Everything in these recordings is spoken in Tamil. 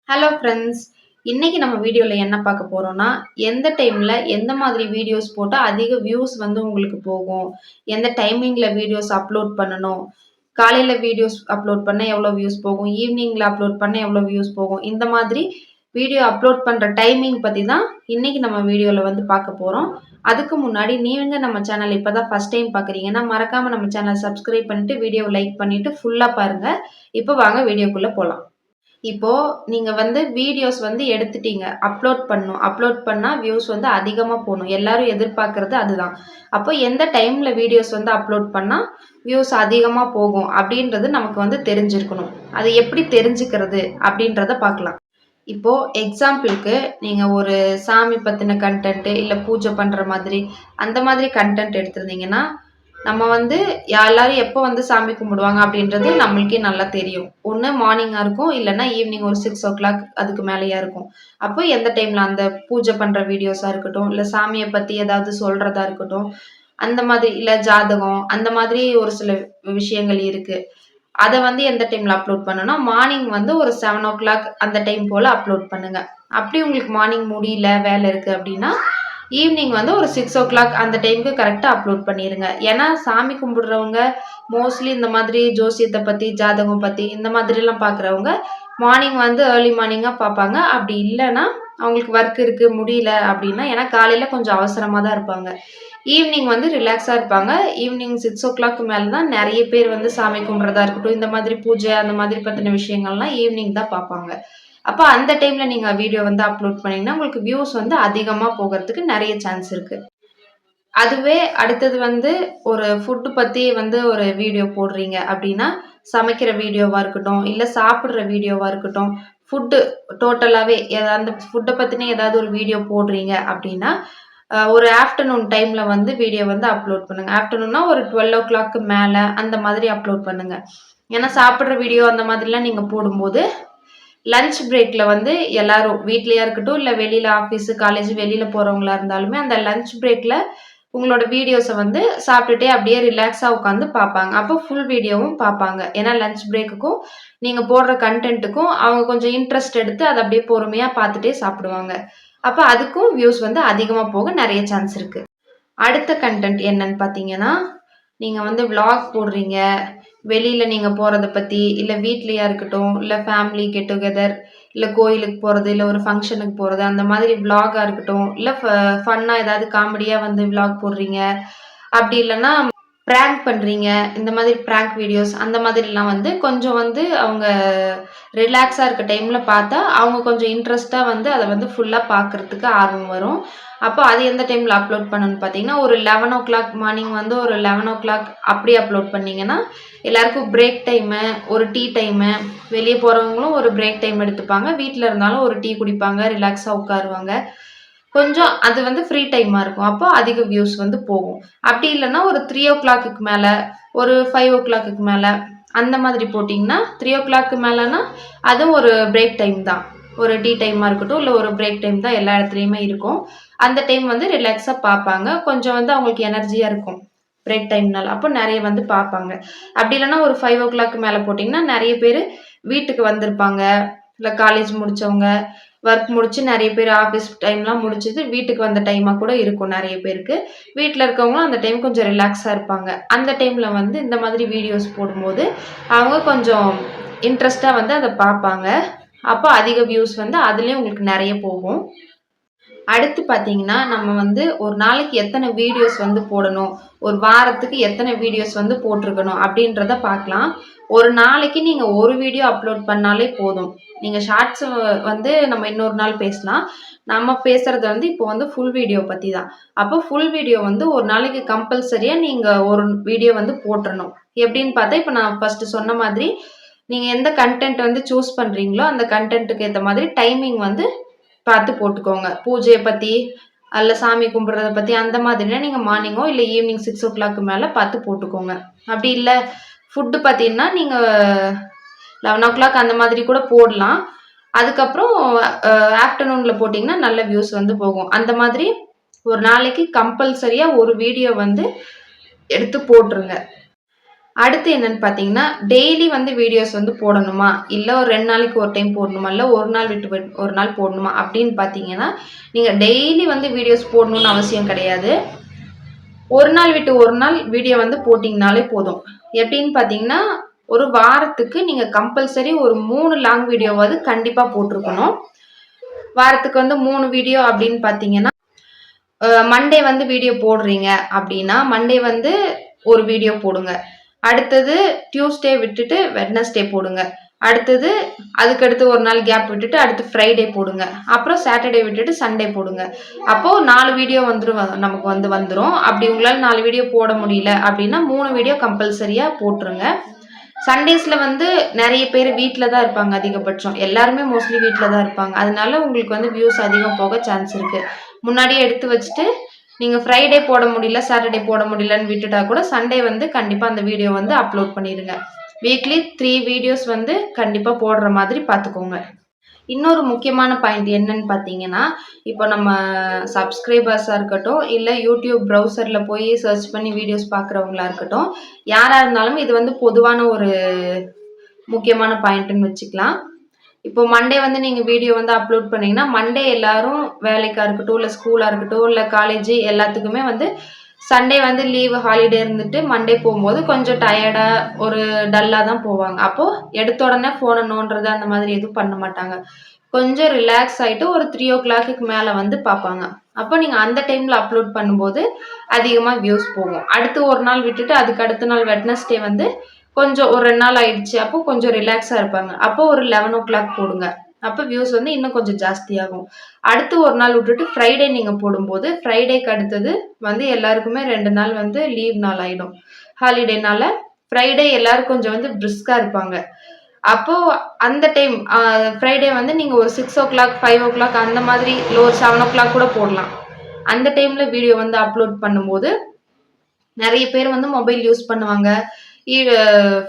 Hello friends. இன்னைக்கு நம்ம வீடியோல என்ன பார்க்க போறோம்னா, எந்த டைம்ல எந்த மாதிரி வீடியோஸ் போட்டா அதிக வியூஸ் வந்து உங்களுக்கு போகும்? எந்த டைமிங்ல வீடியோஸ் அப்லோட் பண்ணணும்? காலையில வீடியோஸ் அப்லோட் பண்ணா எவ்வளோ வியூஸ் போகும்? ஈவினிங்ல அப்லோட் பண்ணா எவ்வளோ வியூஸ் போகும்? இந்த மாதிரி வீடியோ அப்லோட் பண்ற டைமிங் பத்தி தான் இன்னைக்கு நம்ம வீடியோல வந்து பார்க்க போறோம். அதுக்கு முன்னாடி நீங்க நம்ம சேனல் இப்பதான் ஃபர்ஸ்ட் டைம் பார்க்குறீங்கன்னா, மறக்காம நம்ம சேனல் சப்ஸ்கிரைப் பண்ணிட்டு, வீடியோவ லைக் பண்ணிட்டு ஃபுல்லா பாருங்க. இப்போ வாங்க வீடியோக்குள்ள போலாம். இப்போ நீங்க வந்து வீடியோஸ் வந்து எடுத்துட்டீங்க. அப்லோட் பண்ணணும். அப்லோட் பண்ணா வியூஸ் வந்து அதிகமா போணும். எல்லாரும் எதிர்பார்க்கிறது அதுதான். அப்போ எந்த டைம்ல வீடியோஸ் வந்து அப்லோட் பண்ணா வியூஸ் அதிகமா போகும் அப்படின்றது நமக்கு வந்து தெரிஞ்சிருக்கணும். அது எப்படி தெரிஞ்சுக்கிறது அப்படின்றத பார்க்கலாம். இப்போ எக்ஸாம்பிளுக்கு நீங்க ஒரு சாமி பத்தின கன்டென்ட் இல்ல பூஜை பண்ற மாதிரி அந்த மாதிரி கன்டென்ட் எடுத்திருந்தீங்கன்னா, நம்ம வந்து எல்லாரும் எப்போ வந்து சாமி கும்பிடுவாங்க அப்படின்றது நம்மளுக்கே நல்லா தெரியும். ஒண்ணு மார்னிங்கா இருக்கும். இல்லன்னா ஈவினிங் ஒரு 6:00 அதுக்கு மேலயா இருக்கும். அப்போ எந்த டைம்ல அந்த பூஜை பண்ற வீடியோஸா இருக்கட்டும், இல்ல சாமிய பத்தி ஏதாவது சொல்றதா இருக்கட்டும், அந்த மாதிரி இல்ல ஜாதகம் அந்த மாதிரி ஒரு சில விஷயங்கள் இருக்கு. அத வந்து எந்த டைம்ல அப்லோட் பண்ணணும்னா, மார்னிங் வந்து ஒரு 7:00 அந்த டைம் போல அப்லோட் பண்ணுங்க. அப்படி உங்களுக்கு மார்னிங் முடியல, வேலை இருக்கு அப்படின்னா, ஈவினிங் வந்து ஒரு 6:00 அந்த டைம்க்கு கரெக்ட்டா அப்லோட் பண்ணிருங்க. ஏன்னா, சாமி கும்பிடுறவங்க மோஸ்ட்லி இந்த மாதிரி ஜோசியத்த பத்தி, ஜாதகம் பத்தி இந்த மாதிரிலாம் பார்க்குறவங்க, மார்னிங் வந்து ஏர்லி மார்னிங்கா பார்ப்பாங்க. அப்படி இல்லன்னா, அவங்களுக்கு ஒர்க் இருக்கு, முடியல அப்படின்னா ஏன்னா காலையில கொஞ்சம் அவசரமா தான் இருப்பாங்க. ஈவினிங் வந்து ரிலாக்ஸா இருப்பாங்க. ஈவினிங் 6:00 மேல தான் நெறைய பேர் வந்து சாமி கும்பிடுறதா இருக்கட்டும், இந்த மாதிரி பூஜை அந்த மாதிரி பத்தின விஷயங்கள்லாம் ஈவினிங் தான் பார்ப்பாங்க. அப்ப அந்த டைம்ல நீங்க வீடியோ வந்து அப்லோட் பண்ணீங்கன்னா, உங்களுக்கு வியூஸ் வந்து அதிகமா போகறதுக்கு நெறைய சான்ஸ் இருக்கு. அதுவே அடுத்தது வந்து ஒரு ஃபுட் பத்தி வந்து ஒரு வீடியோ போடுறீங்க அப்டின்னா, சமைக்கிற வீடியோவா இருக்கட்டும், இல்ல சாப்பிடுற வீடியோவா இருக்கட்டும், ஃபுட்டு டோட்டலாவே அந்த ஃபுட்ட பத்தின ஏதாவது ஒரு வீடியோ போடுறீங்க அப்டின்னா, ஒரு ஆஃப்டர்நூன் டைம்ல வந்து வீடியோ வந்து அப்லோட் பண்ணுங்க. ஆஃப்டர்நூன்னா ஒரு 12:00 மேல அந்த மாதிரி அப்லோட் பண்ணுங்க. ஏன்னா சாப்பிடுற வீடியோ அந்த மாதிரிலாம் நீங்க போடும்போது, லஞ்ச் பிரேக்ல வந்து எல்லாரும் வீட்லயா இருக்கட்டும், இல்ல வெளியில ஆஃபீஸு, காலேஜ் வெளியில போறவங்களா இருந்தாலுமே, அந்த லஞ்ச் பிரேக்ல உங்களோட வீடியோஸ வந்து சாப்பிட்டுட்டே அப்படியே ரிலாக்ஸா உட்காந்து பார்ப்பாங்க. அப்போ ஃபுல் வீடியோவும் பார்ப்பாங்க. ஏன்னா லஞ்ச் பிரேக்குக்கும், நீங்க போடுற கன்டென்ட்டுக்கும் அவங்க கொஞ்சம் இன்ட்ரெஸ்ட் எடுத்து அத அப்படியே பொறுமையா பார்த்துட்டே சாப்பிடுவாங்க. அப்ப அதுக்கும் வியூஸ் வந்து அதிகமா போக நெறைய சான்ஸ் இருக்கு. அடுத்த கன்டென்ட் என்னன்னு பார்த்தீங்கன்னா, நீங்க வந்து விளாக் போடுறீங்க. வெளியில நீங்க போறத பத்தி, இல்ல வீட்லயா இருக்கட்டும், இல்ல ஃபேமிலி கெட் டுகெதர், இல்ல கோயிலுக்கு போறது, இல்ல ஒரு ஃபங்ஷனுக்கு போறது, அந்த மாதிரி விளாகா இருக்கட்டும், இல்ல ஃபன்னா ஏதாவது காமெடியா வந்து விளாக் போடுறீங்க. அப்படி இல்லன்னா பிராங்க் பண்றீங்க. இந்த மாதிரி பிராங்க் வீடியோஸ் அந்த மாதிரிலாம் வந்து கொஞ்சம் வந்து அவங்க ரிலாக்ஸா இருக்க டைம்ல பார்த்தா, அவங்க கொஞ்சம் இன்ட்ரெஸ்ட்டா வந்து அத வந்து ஃபுல்லா பார்க்கறதுக்கு ஆர்வம் வரும். அப்போ அது எந்த டைம்ல அப்லோட் பண்ணணும்னு பார்த்தீங்கன்னா, ஒரு 11:00 மார்னிங் வந்து ஒரு 11:00 அப்படி அப்லோட் பண்ணீங்கன்னா, எல்லாருக்கும் பிரேக் டைமு, ஒரு டீ டைமு, வெளிய போறவங்களும் ஒரு பிரேக் டைம் எடுத்துப்பாங்க. வீட்ல இருந்தாலும் ஒரு டீ குடிப்பாங்க, ரிலாக்ஸா உட்காருவாங்க. கொஞ்சம் அது வந்து ஃப்ரீ டைமா இருக்கும். அப்போ அதிக வியூஸ் வந்து போகும். அப்படி இல்லன்னா ஒரு 3:00க்கு மேல, ஒரு 5:00க்கு மேல அந்த மாதிரி போட்டீங்கன்னா, 3:00 மேலனா அதுவும் ஒரு பிரேக் டைம் தான். ஒரு டீ டைமா இருக்கட்டும், இல்ல ஒரு பிரேக் டைம் தான் எல்லா இடத்துலயுமே இருக்கும். அந்த டைம் வந்து ரிலாக்ஸா பார்ப்பாங்க. கொஞ்சம் வந்து அவங்களுக்கு எனர்ஜியா இருக்கும். பிரேக் டைம்னால. அப்போ நெறைய வந்து பார்ப்பாங்க. அப்படி இல்லன்னா ஒரு 5:00 மேல போட்டீங்கன்னா, நெறைய பேரு வீட்டுக்கு வந்திருப்பாங்க. இல்ல காலேஜ் முடிச்சவங்க, ஒர்க் முடிச்சு நெறைய பேர் ஆஃபீஸ் டைம்லாம் முடிச்சுட்டு வீட்டுக்கு வந்த டைமா கூட இருக்கும் நெறைய பேருக்கு. வீட்ல இருக்கவங்களும் அந்த டைம் கொஞ்சம் ரிலாக்ஸா இருப்பாங்க. அந்த டைம்ல வந்து இந்த மாதிரி வீடியோஸ் போடும்போது, அவங்க கொஞ்சம் இன்ட்ரெஸ்ட்டா வந்து அத பார்ப்பாங்க. அப்போ அதிக வியூஸ் வந்து அதிலயும் உங்களுக்கு நெறைய போகும். அடுத்து பார்த்தீங்கன்னா, நம்ம வந்து ஒரு நாளைக்கு எத்தன வீடியோஸ் வந்து போடணும், ஒரு வாரத்துக்கு எத்தன வீடியோஸ் வந்து போட்டுருக்கணும் அப்படின்றத பார்க்கலாம். ஒரு நாளைக்கு நீங்க ஒரு வீடியோ அப்லோட் பண்ணாலே போதும். நீங்க ஷார்ட்ஸ் வந்து நம்ம இன்னொரு நாள் பேசலாம். நம்ம பேசுறது வந்து இப்போ வந்து ஃபுல் வீடியோ பத்தி தான். அப்போ ஃபுல் வீடியோ வந்து ஒரு நாளைக்கு கம்பல்சரியா நீங்க ஒரு வீடியோ வந்து போட்டுறணும். எப்படின்னு பார்த்தா, இப்ப நான் ஃபர்ஸ்ட்டு சொன்ன மாதிரி, நீங்க எந்த கன்டென்ட் வந்து சூஸ் பண்றீங்களோ, அந்த கன்டென்ட்க்கு ஏத்த மாதிரி டைமிங் வந்து பார்த்து போட்டுக்கோங்க. பூஜைய பத்தி, அல்ல சாமி கும்பிடுறத பத்தி அந்த மாதிரினா நீங்க மார்னிங்கோ இல்ல ஈவினிங் 6:00 மேல பார்த்து போட்டுக்கோங்க. அப்படி இல்ல ஃபுட் பார்த்தீங்கன்னா, நீங்க 11:00 அந்த மாதிரி கூட போடலாம். அதுக்கப்புறம் ஆஃப்டர்நூன்ல போட்டீங்கன்னா நல்ல வியூஸ் வந்து போகும். அந்த மாதிரி ஒரு நாளைக்கு கம்பல்சரியா ஒரு வீடியோ வந்து எடுத்து போட்டுருங்க. அடுத்து என்னன்னு பார்த்தீங்கன்னா, டெய்லி வந்து வீடியோஸ் வந்து போடணுமா? இல்ல ஒரு 2 நாளைக்கு ஒரு டைம் போடணுமா? இல்ல 1 நாள் விட்டு ஒரு நாள் போடணுமா? அப்படின்னு பார்த்தீங்கன்னா, நீங்க டெய்லி வந்து வீடியோஸ் போடணும்னு அவசியம் கிடையாது. ஒரு நாள் விட்டு ஒரு நாள் வீடியோ வந்து போட்டீங்கனாலே போதும். எப்படின்னு பார்த்தீங்கன்னா, ஒரு வாரத்துக்கு நீங்க கம்பல்சரி ஒரு 3 லாங் வீடியோவாவது கண்டிப்பா போட்டிருக்கணும். வாரத்துக்கு வந்து 3 வீடியோ அப்படின்னு பார்த்தீங்கன்னா, மண்டே வந்து வீடியோ போடுறீங்க அப்படின்னா, மண்டே வந்து ஒரு வீடியோ போடுங்க. அடுத்தது டியூஸ்டே விட்டுட்டு வெட்னஸ்டே போடுங்க. அடுத்தது அதுக்கடுத்து ஒரு நாள் கேப் விட்டுட்டு அடுத்து ஃப்ரைடே போடுங்க. அப்புறம் சாட்டர்டே விட்டுட்டு சண்டே போடுங்க. அப்போ 4 வீடியோ நமக்கு வந்துரும். அப்படி உங்களால 4 வீடியோ போட முடியல அப்படின்னா 3 வீடியோ கம்பல்சரியா போட்டுருங்க. சண்டேஸ்ல வந்து நெறைய பேர் வீட்ல தான் இருப்பாங்க அதிகபட்சம். எல்லாருமே மோஸ்ட்லி வீட்ல தான் இருப்பாங்க. அதனால உங்களுக்கு வந்து வியூஸ் அதிகம் போக சான்ஸ் இருக்கு. முன்னாடியே எடுத்து வச்சுட்டு நீங்க ஃப்ரைடே போட முடியல, சாட்டர்டே போட முடியலன்னு விட்டுட்டா கூட சண்டே வந்து கண்டிப்பா அந்த வீடியோ வந்து அப்லோட் பண்ணிடுங்க. வீக்லி 3 வீடியோஸ் வந்து கண்டிப்பா போடுற மாதிரி பார்த்துக்கோங்க. இன்னொரு முக்கியமான பாயிண்ட் என்னன்னு பார்த்தீங்கன்னா, இப்போ நம்ம சப்ஸ்கிரைபர்ஸா இருக்கட்டும், இல்ல யூடியூப் ப்ரௌசர்ல போய் சர்ச் பண்ணி வீடியோஸ் பார்க்குறவங்களா இருக்கட்டும், யாரா இருந்தாலும் இது வந்து பொதுவான ஒரு முக்கியமான பாயிண்ட்டுன்னு வச்சுக்கலாம். இப்போ மண்டே வந்து நீங்க வீடியோ வந்து அப்லோட் பண்ணீங்கன்னா, மண்டே எல்லாரும் வேலைக்கா இருக்கட்டும், இல்ல ஸ்கூலா இருக்கட்டும், இல்ல காலேஜ் எல்லாத்துக்குமே வந்து சண்டே வந்து லீவு ஹாலிடே இருந்துட்டு மண்டே போம்போது கொஞ்சம் டயர்டா ஒரு டல்லா தான் போவாங்க. அப்போ எடுத்த உடனே ஃபோன நோண்டுறது அந்த மாதிரி எதுவும் பண்ண மாட்டாங்க. கொஞ்சம் ரிலாக்ஸ் ஆயிட்டு ஒரு 3:00க்கு மேல வந்து பார்ப்பாங்க. அப்போ நீங்க அந்த டைம்ல அப்லோட் பண்ணும்போது அதிகமா வியூஸ் போகும். அடுத்து ஒரு நாள் விட்டுட்டு அதுக்கு அடுத்த நாள் வெட்னஸ்டே வந்து கொஞ்சம் ஒரு 2 நாள் ஆயிடுச்சு. அப்போ கொஞ்சம் ரிலாக்ஸா இருப்பாங்க. அப்போ ஒரு 11:00 போடுங்க. அப்ப வியூஸ் வந்து இன்னும் கொஞ்சம் ஜாஸ்தியாகும். அடுத்து ஒரு நாள் விட்டுட்டு ஃப்ரைடே நீங்க போடும்போது, ஃப்ரைடேக்கு அடுத்தது வந்து எல்லாருக்குமே 2 நாள் வந்து லீவ் நாள் ஆயிடும். ஹாலிடேனால ஃப்ரைடே எல்லாரும் கொஞ்சம் வந்து பிரிஸ்கா இருப்பாங்க. அப்போ அந்த டைம் ஃப்ரைடே வந்து நீங்க ஒரு 6:00, 5:00 அந்த மாதிரி இல்ல ஒரு 7:00 கூட போடலாம். அந்த டைம்ல வீடியோ வந்து அப்லோட் பண்ணும்போது, நெறைய பேர் வந்து மொபைல் யூஸ் பண்ணுவாங்க. ஈவ்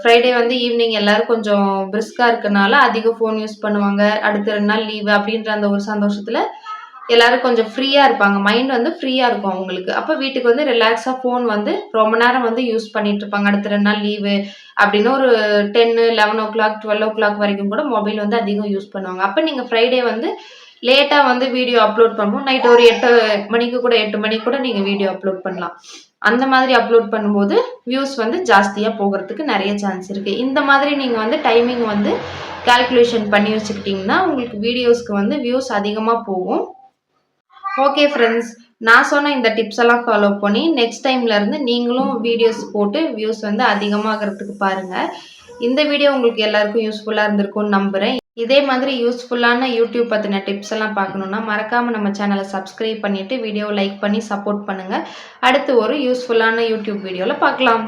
ஃப்ரைடே வந்து ஈவினிங் எல்லாரும் கொஞ்சம் பிரிஸ்கா இருக்கனால அதிக ஃபோன் யூஸ் பண்ணுவாங்க. அடுத்த 2 நாள் லீவு அப்படின்ற அந்த ஒரு சந்தோஷத்துல எல்லாரும் கொஞ்சம் ஃப்ரீயா இருப்பாங்க. மைண்ட் வந்து ஃப்ரீயா இருக்கும் அவங்களுக்கு. அப்ப வீட்டுக்கு வந்து ரிலாக்ஸா ஃபோன் வந்து ரொம்ப நேரம் வந்து யூஸ் பண்ணிட்டு இருப்பாங்க. அடுத்த 2 நாள் லீவு அப்படின்னு ஒரு 10, 11:00, 12:00 வரைக்கும் கூட மொபைல் வந்து அதிகம் யூஸ் பண்ணுவாங்க. அப்ப நீங்க ஃப்ரைடே வந்து லேட்டா வந்து வீடியோ அப்லோட் பண்ணும்போது, நைட் ஒரு 8 மணிக்கு கூட 8 மணிக்கு கூட நீங்க வீடியோ அப்லோட் பண்ணலாம். அந்த மாதிரி அப்லோட் பண்ணும்போது, வியூஸ் வந்து ஜாஸ்தியா போகறதுக்கு நெறைய சான்ஸ் இருக்கு. இந்த மாதிரி நீங்க வந்து டைமிங் வந்து கால்குலேஷன் பண்ணி வச்சுக்கிட்டீங்கன்னா, உங்களுக்கு வீடியோஸ்க்கு வந்து வியூஸ் அதிகமா போகும். Okay friends. நான் சொன்ன இந்த டிப்ஸ் எல்லாம் ஃபாலோ பண்ணி, நெக்ஸ்ட் டைம்ல இருந்து நீங்களும் வீடியோஸ் போட்டு வியூஸ் வந்து அதிகமாகறதுக்கு பாருங்க. இந்த வீடியோ உங்களுக்கு எல்லாருக்கும் யூஸ்ஃபுல்லா இருந்திருக்கும்னு நம்புறேன். இதே மாதிரி யூஸ்ஃபுல்லான யூடியூப் பத்தின டிப்ஸ் எல்லாம் பார்க்கணும்னா, மறக்காம நம்ம சேனல சப்ஸ்கிரைப் பண்ணிட்டு, வீடியோவ லைக் பண்ணி சப்போர்ட் பண்ணுங்க. அடுத்து ஒரு யூஸ்ஃபுல்லான யூடியூப் வீடியோல பார்க்கலாம்.